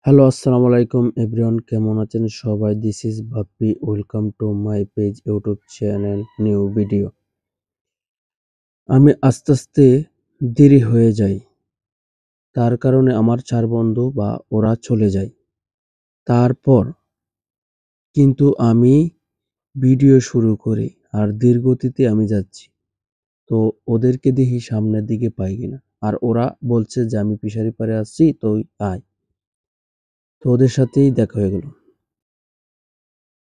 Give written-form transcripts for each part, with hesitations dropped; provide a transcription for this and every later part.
Hello, আসসালামু আলাইকুম everyone, কেমন আছেন সবাই? This is Bappi, welcome to my page, YouTube channel, new video. আমি আস্তে আস্তে দেরি হয়ে যাই, তার কারণে আমার 4 বন্ধু বা ওরা চলে যায়। তারপর কিন্তু আমি ভিডিও শুরু করি আর ধীরগতিতে আমি যাচ্ছি। তো ওদেরকে দেখি সামনের দিকে পাই কিনা, আর ওরা বলছে যে আমি ফিশারি পাড়ে আসছি, তুই আয়। তো ওদের সাথেই দেখা হয়ে গেল।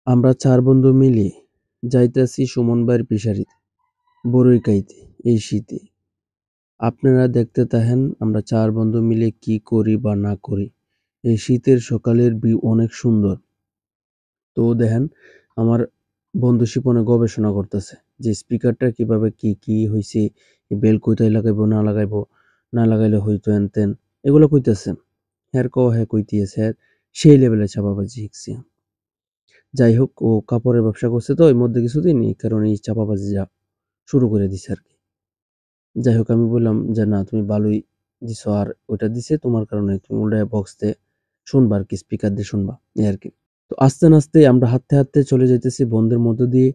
আমরা 4 বন্ধু মিলে যাইতাছি সুমন ভাইয়ের ফিশারিতে বরইকাইতে এই শীতে। আপনারা দেখতে থাকেন আমরা 4 বন্ধু মিলে কি করি বা না করি। এই শীতের সকালের ভিউ অনেক সুন্দর। তো দেখেন আমার বন্ধু শিপনে গবেষণা করতেছে যে স্পিকারটা কিভাবে কি হইছে, বেল কোথায় লাগাইবো না লাগাইবো, না লাগাইলে হইতো হেনতেন এগুলো কইতেছে। হ্যাঁ কইতিয়েছে, সেই লেভেলে চাপাবাজি শিখছি। যাই হোক, ও কাপড়ের ব্যবসা করছে তো এর মধ্যে কিছুদিন, এই কারণে এই চাপাবাজি শুরু করে দিছে আর কি। যাই হোক, আমি বললাম যে না, তুমি ভালোই দিছো, আর ওইটা দিছে তোমার কারণে, তুমি উল্টা বক্স দিয়ে শুনবা আর কি, স্পিকার দিয়ে শুনবা এই আর কি। তো আস্তে আস্তে আমরা হাঁটতে হাঁটতে চলে যাইতেছি বন্ধের মধ্য দিয়ে,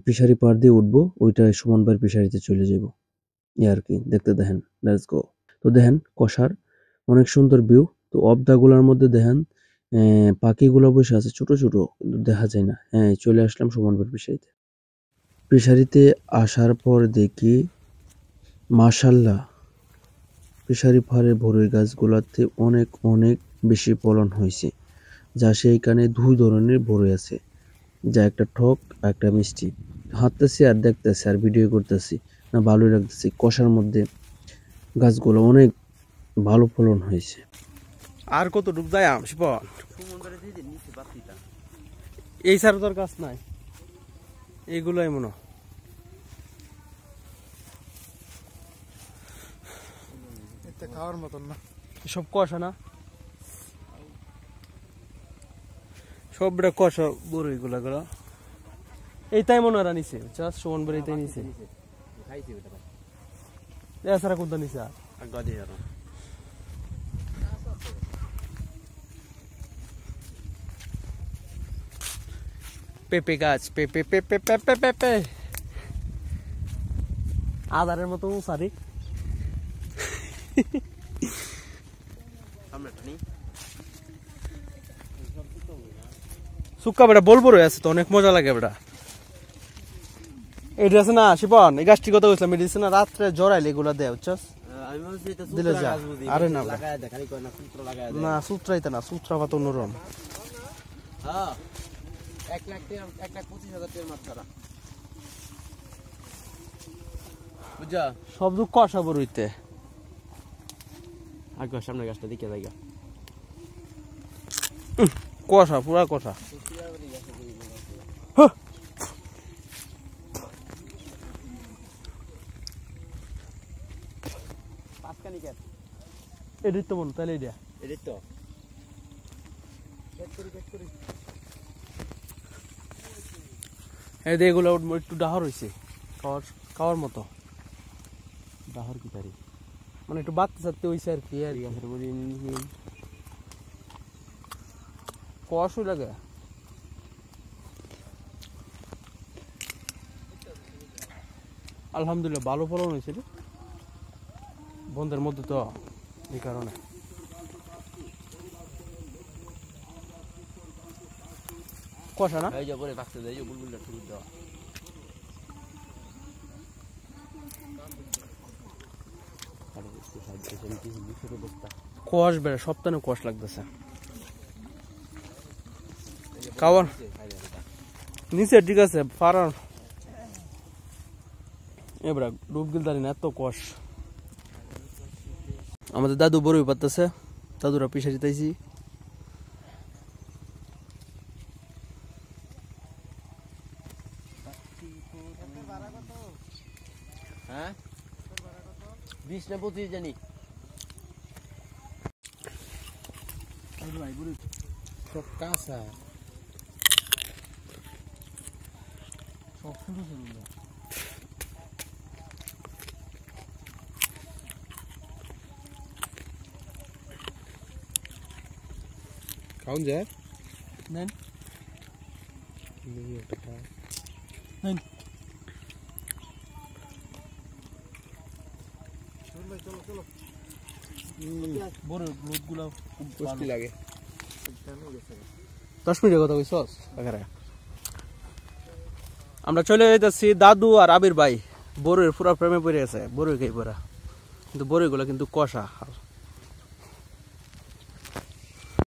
ফিশারি পার দিয়ে উঠবো, ওইটা সুমন ভাইয়ের ফিশারিতে চলে যাব এই আর কি। দেখতে দেখেন, লেটস গো। তো দেখেন কষার অনেক সুন্দর ভিউ। তো অবদাগুলোর মধ্যে দেখেন পাখিগুলো বসে আছে ছোট ছোট, কিন্তু দেখা যায় না। হ্যাঁ, চলে আসলাম সুমন ভাইয়ের ফিশারিতে। ফিশারিতে আসার পর দেখি মাশাআল্লাহ, ফিশারি পাড়ের বরই গাছগুলাতে অনেক অনেক বেশি ফলন হয়েছে। যা সেইখানে 2 ধরনের বরই আছে, যা একটা টক আর একটা মিষ্টি। হাঁটতেছি আর দেখতেছি আর ভিডিও করতেছি, না ভালোই লাগতেছে। কষার মধ্যে গাছগুলো অনেক ভালো ফলন হয়েছে। আর কত ডুব যায় শিপন এই সার তোর গাছ নাই, এইগুলাই মনে খাওয়ার মতন না, সব কষা না, সবটা কষা বড় এগুলা গুলো। এইটাই মনে হয় নিছে চাষ সমান বলে এইটাই নিছে, এছাড়া কোনটা নিছে আর পেঁপে গাছ, পেঁপে পেঁপে পেঁপে পেঁপে আদারের মতো সারি সুক্কা বেটা বলবো আছে তো, অনেক মজা লাগে বেটা। এটা আছে না শিপন, এই গাছটি কথা বলছিলাম, মেডিসিন রাত্রে জড়াইলে এগুলা দেয় বুঝছস, দিলে যা। আরে না না, সূত্রাইতে না, সূত্রা পাত অন্যরম। 1,25,000 মাত্রা সব দুঃখ কষা বড়ইতে। আগে সামনে গাছটা দেখে জায়গা কষা, পুরা কষা। এটাই তো মনে, তাহলে এটা এটাই তো এগুলো একটু ডাহর হয়েছে, খাওয়ার মতো ডাহর কি তারি, মানে একটু বাড়তে চাচ্ছে হয়েছে আর কি। আর কষই লাগে। আলহামদুলিল্লাহ ভালো ফলন হয়েছে রে বন্ধের মধ্যে, তো এই কারণে কষা না। এই যে পরে বাক্সে দেয় বুলবুলটা ঠুক দেওয়া কষ বেড়ে সপ্তাহে কষ লাগতেছে খাওয়ার নিচে। ঠিক আছে ফারার এবার ডুব গিলদারি না, এত কষ। আমাদের দাদু বড়ই পারতেছে, দাদুরা পিসা জিতাইছি। হ্যাঁ 20 না 25 জানি। সব কাঁচা, সব ছোট ছোট। খাওন যায় নেন নেন বড় লোকগুলো খুব কষ্টি লাগে 10 মিনিটের কথা কইছস আমরা চলে যাইতেছি দাদু আর আবির ভাই বড়ের পুরা প্রেমে পড়ে গেছে বড়ই খাই পুরা কিন্তু বড়ইগুলো কিন্তু কষা